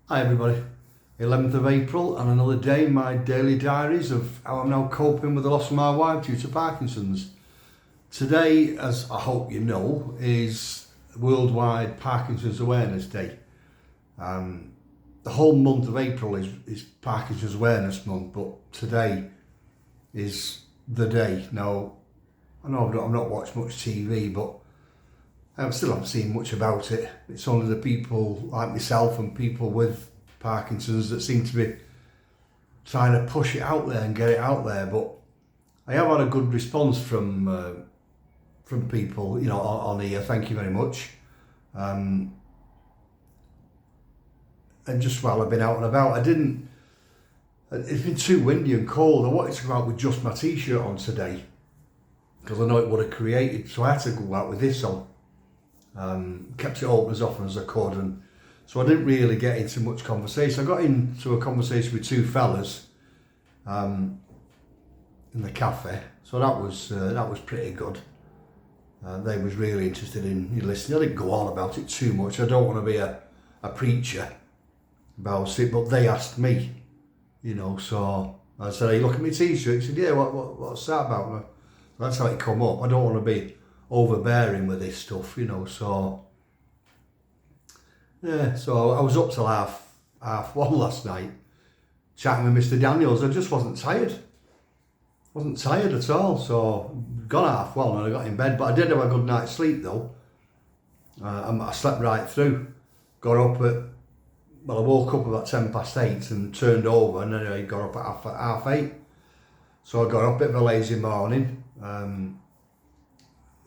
Hi everybody, 11th of April and another day in my daily diaries of how I'm now coping with the loss of my wife due to Parkinson's. Today, as I hope you know, is Worldwide Parkinson's Awareness Day. The whole month of April is Parkinson's Awareness Month, but today is the day. Now, I know I've not watched much TV, but I still haven't seen much about it. It's only the people like myself and people with Parkinson's that seem to be trying to push it out there and get it out there. But I have had a good response from people, on here. Thank you very much. And just while I've been out and about, it's been too windy and cold. I wanted to go out with just my t-shirt on today because I know it would have created, so I had to go out with this on. Kept it open as often as I could, and so I didn't really get into much conversation. I got into a conversation with two fellas in the cafe, so that was pretty good. They was really interested in listening. I didn't go on about it too much. I don't want to be a preacher about it, but they asked me, so I said, "Hey, look at my t-shirt." He said, "Yeah, what's that about?" And that's how it come up. I don't want to be overbearing with this stuff, so yeah, so I was up till half one last night chatting with Mr. Daniels. I just wasn't tired at all, so gone at 1:30 and I got in bed, but I did have a good night's sleep though. I slept right through. I woke up about 8:10 and turned over, and then I got up at half 8, so I got up, a bit of a lazy morning,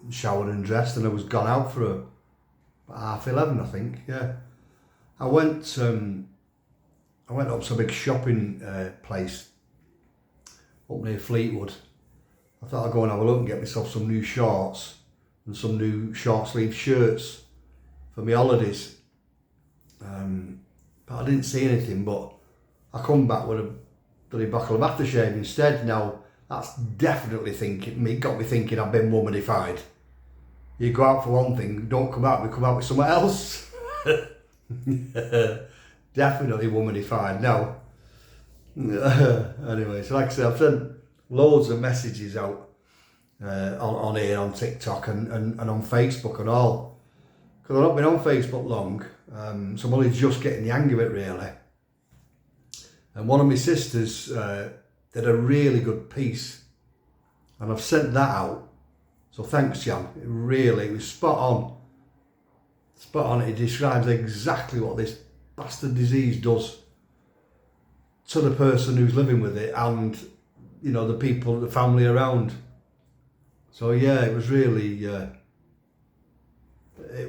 showered and dressed, and I was gone out for about 11:30, I think. Yeah, I went up to a big shopping place up near Fleetwood. I thought I'd go and have a look and get myself some new shorts and some new short sleeve shirts for my holidays. But I didn't see anything, but I come back with a bloody bottle of aftershave instead. Now that's definitely got me thinking I've been womanified. You go out for one thing, don't come out, we come out with something else. Definitely womanified now. Anyway, so like I said, I've sent loads of messages out on here, on TikTok and on Facebook and all. Because I've not been on Facebook long, so I'm only just getting the hang of it really. And one of my sisters did a really good piece, and I've sent that out. So thanks, Jan. It was spot on. Spot on. It describes exactly what this bastard disease does to the person who's living with it and, the people, the family around. So yeah, it was really, it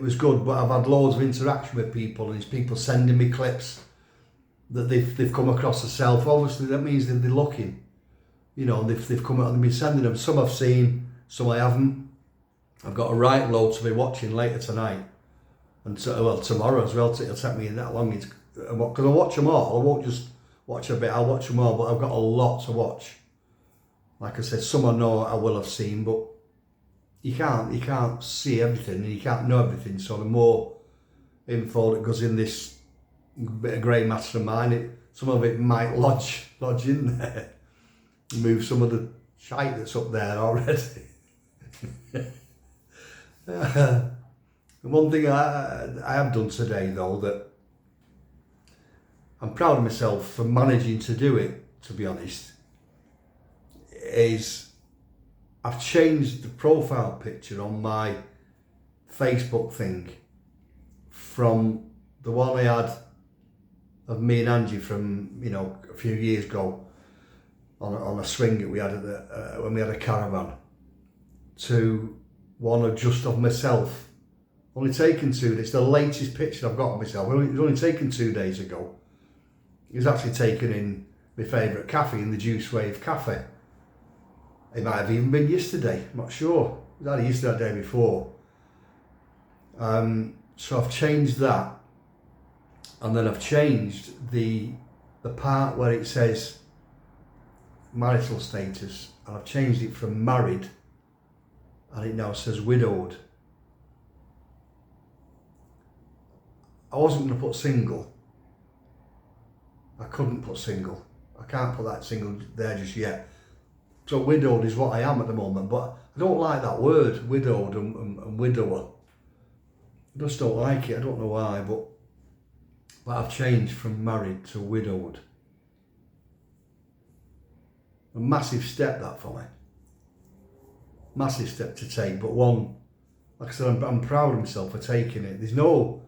was good. But I've had loads of interaction with people, and these people sending me clips that they've come across themselves. Obviously, that means that they're looking. They've come out and been sending them. Some I've seen, some I haven't. I've got a right load to be watching later tonight, and tomorrow as well. It'll take me that long. Because I watch them all. I won't just watch a bit. I'll watch them all, but I've got a lot to watch. Like I said, some I know I will have seen, but you can't see everything and you can't know everything. So the more info that goes in this bit of grey matter of mine, some of it might lodge in there, move some of the shite that's up there already. The one thing I have done today though, that I'm proud of myself for managing to do it, to be honest, is I've changed the profile picture on my Facebook thing from the one I had of me and Angie from a few years ago on a swing that we had when we had a caravan, to one of myself. Only taken 2 days. It's the latest picture I've got of myself. It was only taken 2 days ago. It was actually taken in my favourite cafe, in the Juice Wave Cafe. It might have even been yesterday, I'm not sure. It was either yesterday or the day before. So I've changed that, and then I've changed the part where it says marital status, and I've changed it from married, and it now says widowed. I wasn't going to put single, I couldn't put single. I can't put that single there just yet. So widowed is what I am at the moment, but I don't like that word, widowed and widower. I just don't like it. I don't know why, but I've changed from married to widowed. A massive step that for me. Massive step to take, but one, like I said, I'm proud of myself for taking it. There's no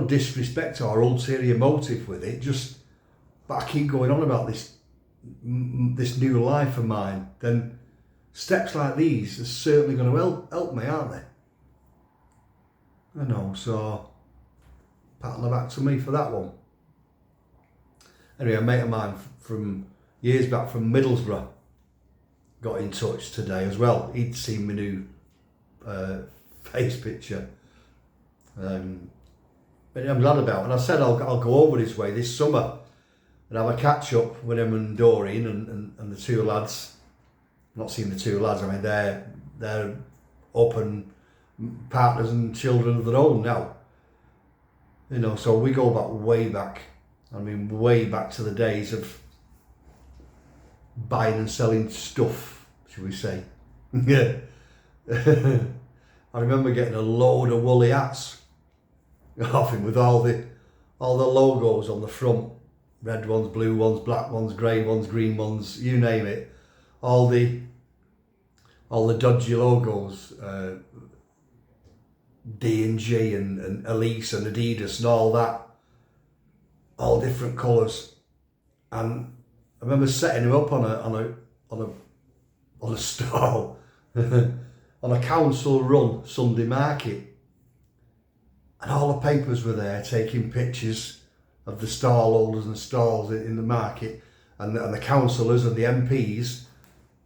disrespect or ulterior motive with it. But I keep going on about this new life of mine. Then steps like these are certainly going to help me, aren't they? I know, so pat on the back to me for that one. Anyway, a mate of mine from years back from Middlesbrough got in touch today as well. He'd seen my new face picture. But I'm glad about it. And I said I'll go over this way this summer and have a catch up with him and Doreen and the two lads. I'm not seeing the two lads, I mean they're up and partners and children of their own now. You know, so we go way back. I mean, way back to the days of buying and selling stuff, should we say. Yeah. I remember getting a load of woolly hats off him with all the logos on the front. Red ones, blue ones, black ones, grey ones, green ones, you name it. All the dodgy logos, D&G and Elise and Adidas and all that, all different colours. And I remember setting him up on a stall on a council run Sunday market, and all the papers were there taking pictures of the stall holders and stalls in the market, and the councillors and the MPs,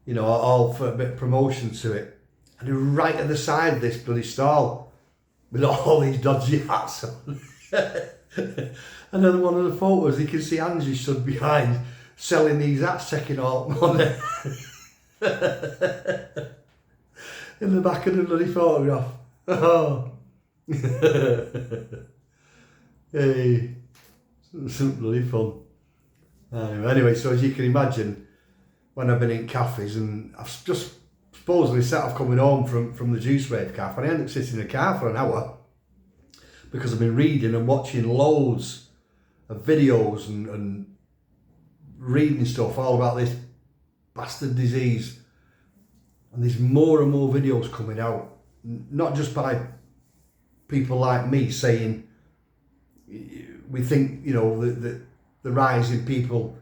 you know, all for a bit of promotion to it. And they were right at the side of this bloody stall with all these dodgy hats on. And then one of the photos, you can see Angie stood behind selling these hats, taking all money. In the back of the bloody photograph. Oh. Hey, some bloody fun. Anyway, so as you can imagine, when I've been in cafes and I've just supposedly set off coming home from the Juice Rave cafe, and I ended up sitting in a car for an hour because I've been reading and watching loads of videos and reading stuff all about this bastard disease. And there's more and more videos coming out, not just by people like me saying, we think, you know, the rise in people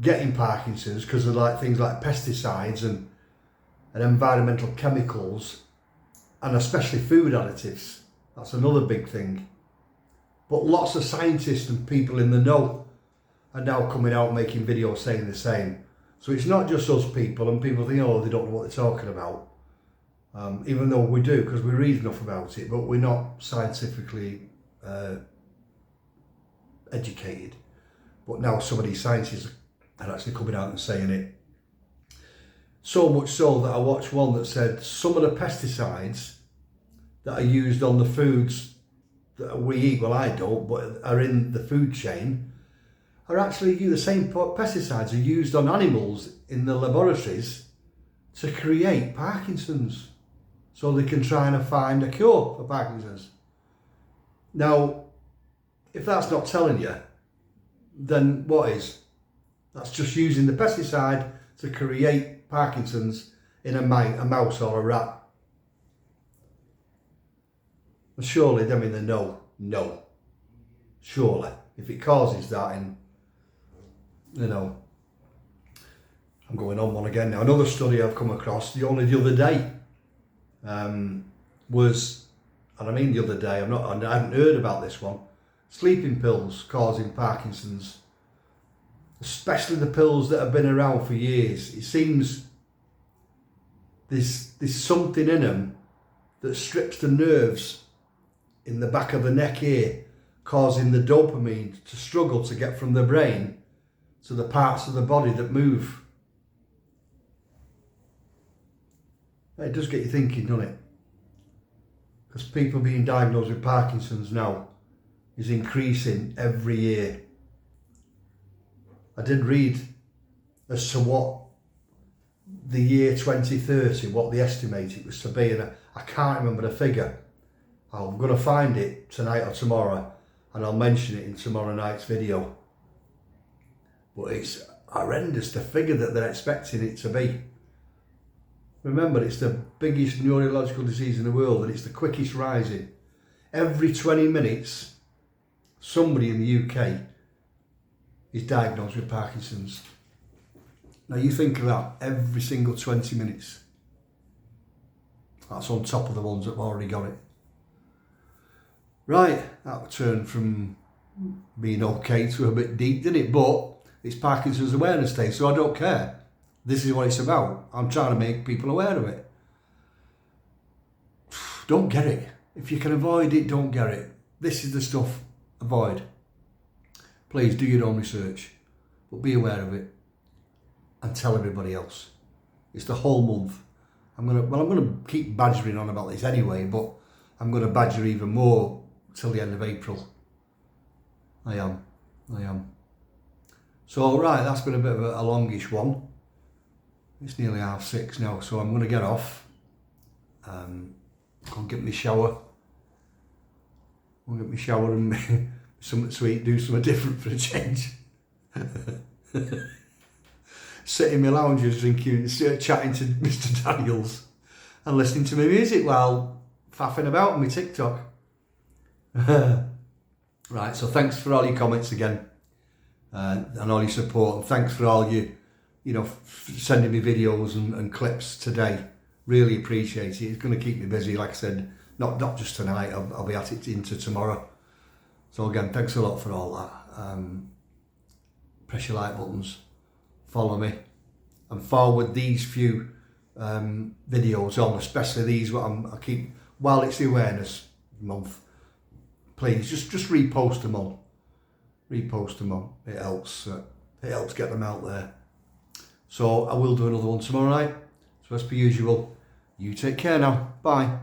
getting Parkinson's because of like things like pesticides and environmental chemicals, and especially food additives. That's another big thing. But lots of scientists and people in the know are now coming out making videos saying the same. So it's not just us people, and people think, oh, they don't know what they're talking about. Even though we do, because we read enough about it, but we're not scientifically educated. But now some of these scientists are actually coming out and saying it. So much so that I watched one that said some of the pesticides that are used on the foods that we eat, well I don't, but are in the food chain, are actually the same pesticides are used on animals in the laboratories to create Parkinson's, so they can try and find a cure for Parkinson's. Now, if that's not telling you, then what is? That's just using the pesticide to create Parkinson's in a mouse or a rat. And surely them in the no. Surely, if it causes that in, you know, I'm going on one again now. Another study I've come across only the other day was, and I mean the other day, I hadn't heard about this one, sleeping pills causing Parkinson's, especially the pills that have been around for years. It seems there's something in them that strips the nerves in the back of the neck here, causing the dopamine to struggle to get from the brain to the parts of the body that move. It does get you thinking, doesn't it? Because people being diagnosed with Parkinson's now is increasing every year. I did read as to what the year 2030, what they estimate it was to be, and I can't remember the figure. I'm going to find it tonight or tomorrow, and I'll mention it in tomorrow night's video. But it's horrendous, the figure that they're expecting it to be. Remember, it's the biggest neurological disease in the world, and it's the quickest rising. Every 20 minutes, somebody in the UK is diagnosed with Parkinson's. Now you think of that, every single 20 minutes. That's on top of the ones that have already got it. Right, that turned from being okay to a bit deep, didn't it? But it's Parkinson's Awareness Day, so I don't care. This is what it's about. I'm trying to make people aware of it. Don't get it. If you can avoid it, don't get it. This is the stuff, avoid. Please do your own research, but be aware of it and tell everybody else. It's the whole month. I'm gonna keep badgering on about this anyway, but I'm gonna badger even more till the end of April. I am. So right, that's been a bit of a longish one. It's nearly 6:30 now, so I'm gonna get off. Go and get me a shower. I'll get me a shower and something to eat, do something different for a change. Sit in my lounges drinking, chatting to Mr. Daniels and listening to my music while faffing about on my TikTok. Right, so thanks for all your comments again and all your support, and thanks for all you sending me videos and clips today. Really appreciate it. It's going to keep me busy, like I said, not just tonight, I'll be at it into tomorrow. So again, thanks a lot for all that. Press your like buttons, follow me, and forward these few videos on, especially these what I keep, while it's the awareness month. Please just repost them on. It helps get them out there. So I will do another one tomorrow night. So as per usual, you take care now. Bye.